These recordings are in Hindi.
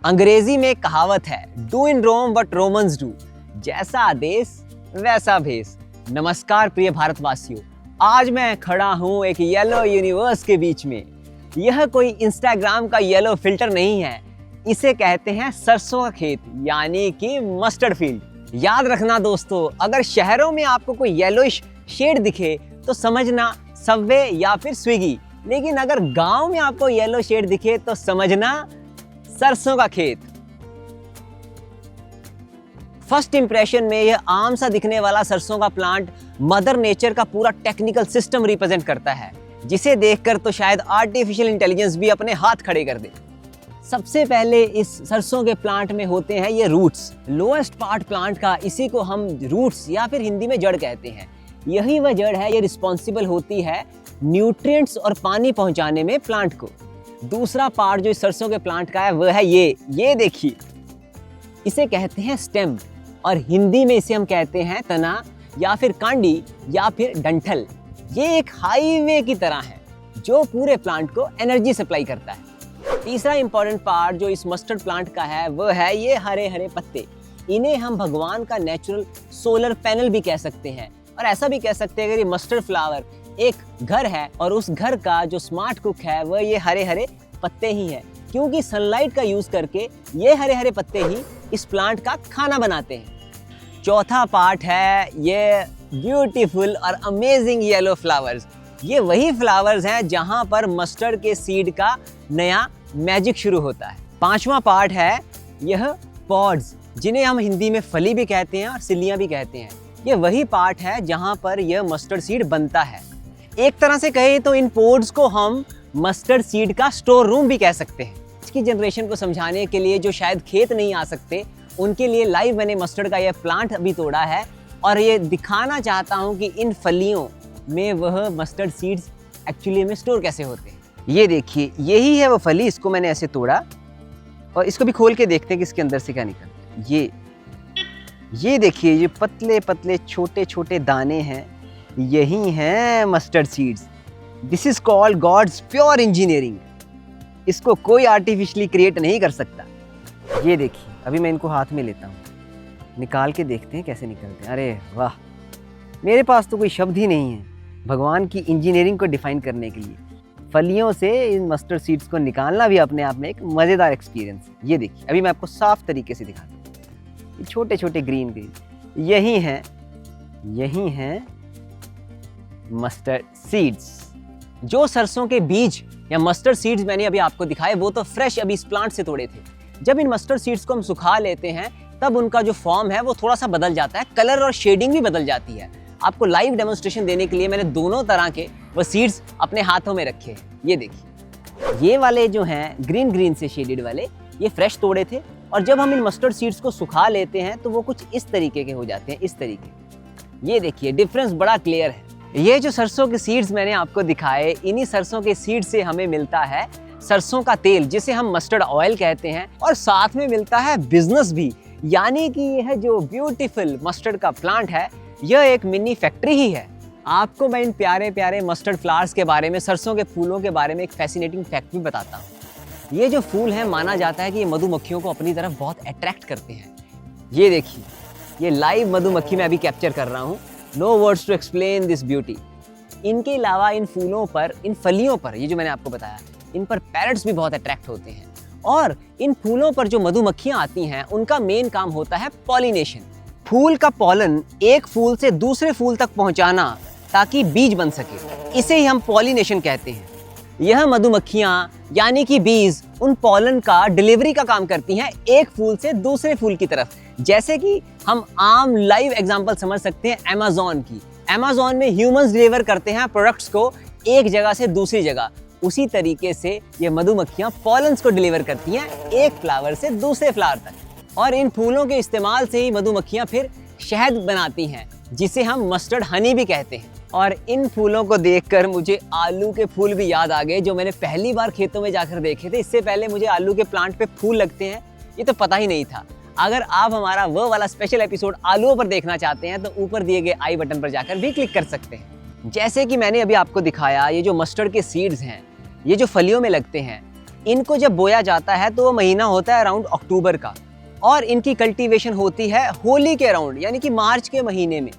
अंग्रेजी में एक कहावत है, do in Rome what Romans do, जैसा आदेश वैसा भेस। नमस्कार प्रिय भारतवासियों, आज मैं खड़ा हूँ एक येलो यूनिवर्स के बीच में। यह कोई इंस्टाग्राम का येलो फिल्टर नहीं है, इसे कहते हैं सरसों का खेत यानी कि मस्टर्ड फील्ड। याद रखना दोस्तों, अगर शहरों में आपको कोई येलोइश शेड दिखे तो समझना सबवे या फिर स्विगी, लेकिन अगर गांव में आपको येलो शेड दिखे तो समझना सरसों का खेत। फर्स्ट इंप्रेशन में यह आम सा दिखने वाला सरसों का प्लांट मदर नेचर का पूरा टेक्निकल सिस्टम रिप्रेजेंट करता है, जिसे देखकर तो शायद आर्टिफिशियल इंटेलिजेंस भी अपने हाथ खड़े कर दे। सबसे पहले इस सरसों के प्लांट में होते हैं ये रूट्स, लोएस्ट पार्ट प्लांट का, इसी को हम रूट्स या फिर हिंदी में जड़ कहते हैं। यही वह जड़ है, ये रिस्पॉन्सिबल होती है न्यूट्रिएंट्स और पानी पहुंचाने में प्लांट को। दूसरा पार्ट जो इस सरसों के प्लांट का है वह है ये देखिए, इसे कहते हैं स्टेम और हिंदी में इसे हम कहते हैं तना या फिर कांडी या फिर डंठल। ये एक हाईवे की तरह है जो पूरे प्लांट को एनर्जी सप्लाई करता है। तीसरा इंपॉर्टेंट पार्ट जो इस मस्टर्ड प्लांट का है वह है ये हरे हरे पत्ते। इन्हें हम भगवान का नेचुरल सोलर पैनल भी कह सकते हैं, और ऐसा भी कह सकते हैं कि ये मस्टर्ड फ्लावर एक घर है और उस घर का जो स्मार्ट कुक है वह ये हरे हरे पत्ते ही है, क्योंकि सनलाइट का यूज करके ये हरे हरे पत्ते ही इस प्लांट का खाना बनाते हैं। चौथा पार्ट है ये ब्यूटीफुल और अमेजिंग येलो फ्लावर्स। ये वही फ्लावर्स हैं जहां पर मस्टर्ड के सीड का नया मैजिक शुरू होता है। पांचवा पार्ट है यह पॉड्स, जिन्हें हम हिंदी में फली भी कहते हैं और सिल्लियां भी कहते हैं। ये वही पार्ट है जहां पर यह मस्टर्ड सीड बनता है। एक तरह से कहें तो इन पोड्स को हम मस्टर्ड सीड का स्टोर रूम भी कह सकते हैं। आज की जनरेशन को समझाने के लिए जो शायद खेत नहीं आ सकते, उनके लिए लाइव मैंने मस्टर्ड का यह प्लांट अभी तोड़ा है और ये दिखाना चाहता हूँ कि इन फलियों में वह मस्टर्ड सीड्स एक्चुअली में स्टोर कैसे होते हैं। ये देखिए, यही है वो फली, इसको मैंने ऐसे तोड़ा और इसको भी खोल के देखते हैं कि इसके अंदर से क्या निकलता है। ये देखिए, ये पतले पतले छोटे छोटे दाने हैं, यही हैं mustard seeds. This is called God's pure engineering. इसको कोई आर्टिफिशियली क्रिएट नहीं कर सकता। ये देखिए, अभी मैं इनको हाथ में लेता हूँ, निकाल के देखते हैं कैसे निकलते हैं। अरे वाह, मेरे पास तो कोई शब्द ही नहीं है भगवान की इंजीनियरिंग को डिफाइन करने के लिए। फलियों से इन मस्टर्ड सीड्स को निकालना भी अपने आप में एक मज़ेदार एक्सपीरियंस है। ये देखिए, अभी मैं आपको साफ तरीके से दिखाता हूँ। ये छोटे छोटे ग्रीन यही हैं मस्टर्ड सीड्स। जो सरसों के बीज या मस्टर्ड सीड्स मैंने अभी आपको दिखाए वो तो फ्रेश अभी इस प्लांट से तोड़े थे। जब इन मस्टर्ड सीड्स को हम सुखा लेते हैं तब उनका जो फॉर्म है वो थोड़ा सा बदल जाता है, कलर और शेडिंग भी बदल जाती है। आपको लाइव डेमोन्स्ट्रेशन देने के लिए मैंने दोनों तरह के वो सीड्स अपने हाथों में रखे हैं। ये देखिए, ये वाले जो हैं ग्रीन से शेडेड वाले, ये फ्रेश तोड़े थे, और जब हम इन मस्टर्ड सीड्स को सुखा लेते हैं तो वो कुछ इस तरीके के हो जाते हैं, इस तरीके। ये देखिए, डिफरेंस बड़ा क्लियर है। ये जो सरसों के सीड्स मैंने आपको दिखाए, इन्हीं सरसों के सीड से हमें मिलता है सरसों का तेल, जिसे हम मस्टर्ड ऑयल कहते हैं, और साथ में मिलता है बिजनेस भी। यानी कि यह जो ब्यूटीफुल मस्टर्ड का प्लांट है, यह एक मिनी फैक्ट्री ही है। आपको मैं इन प्यारे प्यारे मस्टर्ड फ्लावर्स के बारे में, सरसों के फूलों के बारे में एक फैसिनेटिंग फैक्ट भी बताता हूँ। ये जो फूल हैं, माना जाता है कि ये मधुमक्खियों को अपनी तरफ बहुत अट्रैक्ट करते हैं। ये देखिए, ये लाइव मधुमक्खी मैं अभी कैप्चर कर रहा हूँ। No words to explain this beauty. इनके अलावा इन फूलों पर, इन फलियों पर, ये जो मैंने आपको बताया, इन पर पैरट्स भी बहुत अट्रैक्ट होते हैं। और इन फूलों पर जो मधुमक्खियां आती हैं, उनका मेन काम होता है पॉलिनेशन। फूल का पॉलन एक फूल से दूसरे फूल तक पहुंचाना ताकि बीज बन सके, इसे ही हम पॉलिनेशन कहते हैं। यह मधुमक्खियां यानी कि बीज उन पॉलन का डिलीवरी का काम करती हैं एक फूल से दूसरे फूल की तरफ। जैसे कि हम आम लाइव एग्जांपल समझ सकते हैं अमेज़न की। अमेज़न में ह्यूमंस डिलीवर करते हैं प्रोडक्ट्स को एक जगह से दूसरी जगह, उसी तरीके से ये मधुमक्खियां पॉलन्स को डिलीवर करती हैं एक फ्लावर से दूसरे फ्लावर तक। और इन फूलों के इस्तेमाल से ही मधुमक्खियां फिर शहद बनाती हैं, जिसे हम मस्टर्ड हनी भी कहते हैं। और इन फूलों को देखकर मुझे आलू के फूल भी याद आ गए, जो मैंने पहली बार खेतों में जाकर देखे थे। इससे पहले मुझे आलू के प्लांट पे फूल लगते हैं ये तो पता ही नहीं था। अगर आप हमारा वो वाला स्पेशल एपिसोड आलूओं पर देखना चाहते हैं तो ऊपर दिए गए आई बटन पर जाकर भी क्लिक कर सकते हैं। जैसे कि मैंने अभी आपको दिखाया, ये जो मस्टर्ड के सीड्स हैं, ये जो फलियों में लगते हैं, इनको जब बोया जाता है तो वो महीना होता है अराउंड अक्टूबर का, और इनकी कल्टीवेशन होती है होली के अराउंड यानी कि मार्च के महीने में।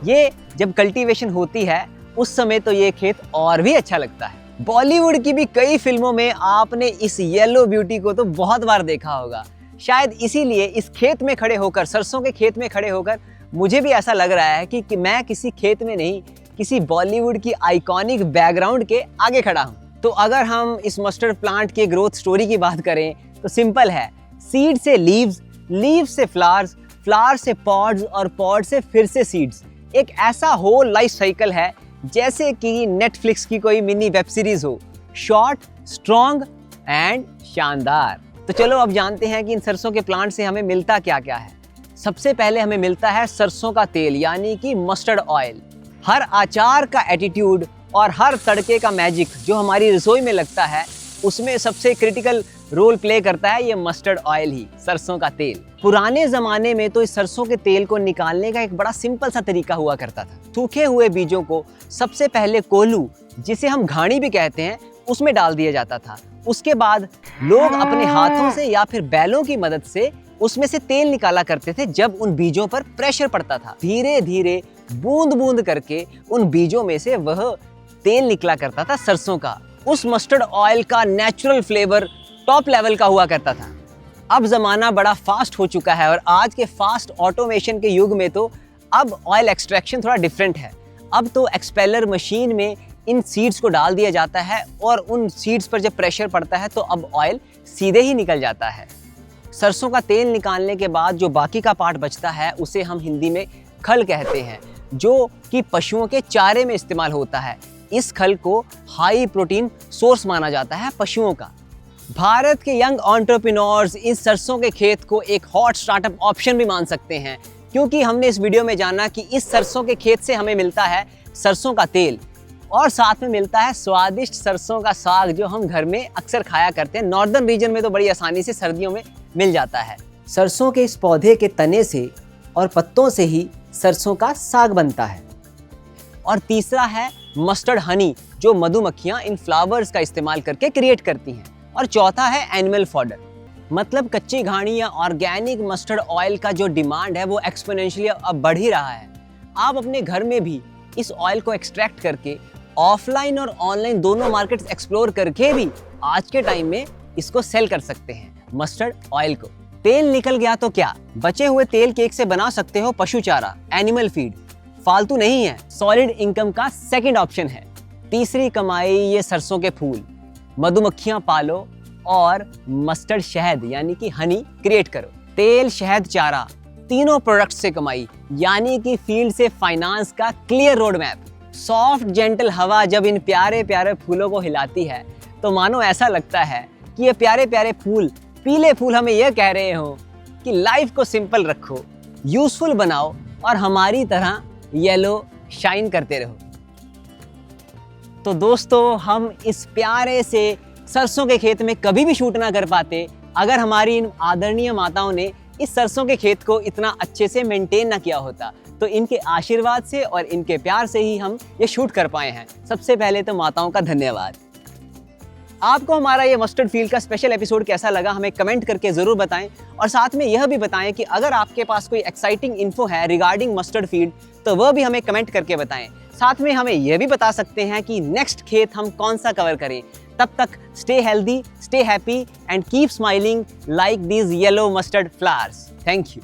ये जब कल्टीवेशन होती है उस समय तो ये खेत और भी अच्छा लगता है। बॉलीवुड की भी कई फिल्मों में आपने इस येलो ब्यूटी को तो बहुत बार देखा होगा। शायद इसीलिए इस खेत में खड़े होकर, सरसों के खेत में खड़े होकर मुझे भी ऐसा लग रहा है कि मैं किसी खेत में नहीं, किसी बॉलीवुड की आइकॉनिक बैकग्राउंड के आगे खड़ा हूँ। तो अगर हम इस मस्टर्ड प्लांट के ग्रोथ स्टोरी की बात करें तो सिंपल है, सीड से लीव्स, लीव्स से फ्लावर्स, फ्लावर्स से पॉड्स और पॉड से फिर से सीड्स। एक ऐसा होल लाइफ साइकिल है जैसे कि नेटफ्लिक्स की कोई मिनी वेब सीरीज हो, शॉर्ट, स्ट्रॉन्ग एंड शानदार। तो चलो अब जानते हैं कि इन सरसों के प्लांट से हमें मिलता क्या क्या है। सबसे पहले हमें मिलता है सरसों का तेल यानी कि मस्टर्ड ऑयल। हर आचार का एटीट्यूड और हर तड़के का मैजिक जो हमारी रसोई में लगता है उसमें सबसे क्रिटिकल रोल प्ले करता है ये मस्टर्ड ऑयल ही, सरसों का तेल। पुराने जमाने में तो इस सरसों के तेल को निकालने का एक बड़ा सिंपल सा तरीका हुआ करता था। सूखे हुए बीजों को सबसे पहले कोल्हू, जिसे हम घानी भी कहते हैं, उसमें डाल दिया जाता था। उसके बाद लोग अपने हाथों से या फिर बैलों की मदद से उसमें से तेल निकाला करते थे। जब उन बीजों पर प्रेशर पड़ता था, धीरे धीरे बूंद बूंद करके उन बीजों में से वह तेल निकला करता था सरसों का। उस मस्टर्ड ऑयल का नेचुरल फ्लेवर टॉप लेवल का हुआ करता था। अब ज़माना बड़ा फास्ट हो चुका है और आज के फास्ट ऑटोमेशन के युग में तो अब ऑयल एक्सट्रैक्शन थोड़ा डिफरेंट है। अब तो एक्सपेलर मशीन में इन सीड्स को डाल दिया जाता है और उन सीड्स पर जब प्रेशर पड़ता है तो अब ऑयल सीधे ही निकल जाता है। सरसों का तेल निकालने के बाद जो बाकी का पार्ट बचता है उसे हम हिंदी में खल कहते हैं, जो कि पशुओं के चारे में इस्तेमाल होता है। इस खल को हाई प्रोटीन सोर्स माना जाता है पशुओं का। भारत के यंग एंटरप्रेन्योर्स इस सरसों के खेत को एक हॉट स्टार्टअप ऑप्शन भी मान सकते हैं, क्योंकि हमने इस वीडियो में जाना कि इस सरसों के खेत से हमें मिलता है सरसों का तेल और साथ में मिलता है स्वादिष्ट सरसों का साग, जो हम घर में अक्सर खाया करते हैं। नॉर्दर्न रीजन में तो बड़ी आसानी से सर्दियों में मिल जाता है। सरसों के इस पौधे के तने से और पत्तों से ही सरसों का साग बनता है। और तीसरा है मस्टर्ड हनी, जो मधुमक्खियां इन फ्लावर्स का इस्तेमाल करके क्रिएट करती हैं। और चौथा है एनिमल फॉडर, मतलब कच्ची घानी या ऑर्गेनिक मस्टर्ड ऑयल का जो डिमांड है वो एक्सपोनेंशियली अब बढ़ ही रहा है। आप अपने घर में भी इस ऑयल को एक्सट्रैक्ट करके ऑफलाइन और ऑनलाइन दोनों मार्केट्स एक्सप्लोर करके भी आज के टाइम में इसको सेल कर सकते हैं मस्टर्ड ऑयल को। तेल निकल गया तो क्या, बचे हुए तेल केक से बना सकते हो पशु चारा, एनिमल फीड। फालतू नहीं है, सॉलिड इनकम का सेकंड ऑप्शन है। तीसरी कमाई ये सरसों के फूल, मधुमक्खियां पालो और मस्टर्ड शहद यानी कि हनी क्रिएट करो। तेल, शहद, चारा, तीनों प्रोडक्ट से कमाई यानी कि फील्ड से फाइनेंस का clear road map. Soft gentle हवा जब इन प्यारे प्यारे फूलों को हिलाती है तो मानो ऐसा लगता है कि ये प्यारे प्यारे फूल, पीले फूल हमें यह कह रहे हो कि लाइफ को सिंपल रखो, यूजफुल बनाओ और हमारी तरह येलो शाइन करते रहो। तो दोस्तों, हम इस प्यारे से सरसों के खेत में कभी भी शूट ना कर पाते अगर हमारी इन आदरणीय माताओं ने इस सरसों के खेत को इतना अच्छे से मेंटेन ना किया होता। तो इनके आशीर्वाद से और इनके प्यार से ही हम ये शूट कर पाए हैं। सबसे पहले तो माताओं का धन्यवाद। आपको हमारा ये मस्टर्ड फील्ड का स्पेशल एपिसोड कैसा लगा हमें कमेंट करके ज़रूर बताएं, और साथ में यह भी बताएं कि अगर आपके पास कोई एक्साइटिंग इन्फो है रिगार्डिंग मस्टर्ड फील्ड तो वह भी हमें कमेंट करके बताएं। साथ में हमें यह भी बता सकते हैं कि नेक्स्ट खेत हम कौन सा कवर करें। तब तक stay healthy, stay happy and keep smiling like these yellow mustard flowers. Thank you.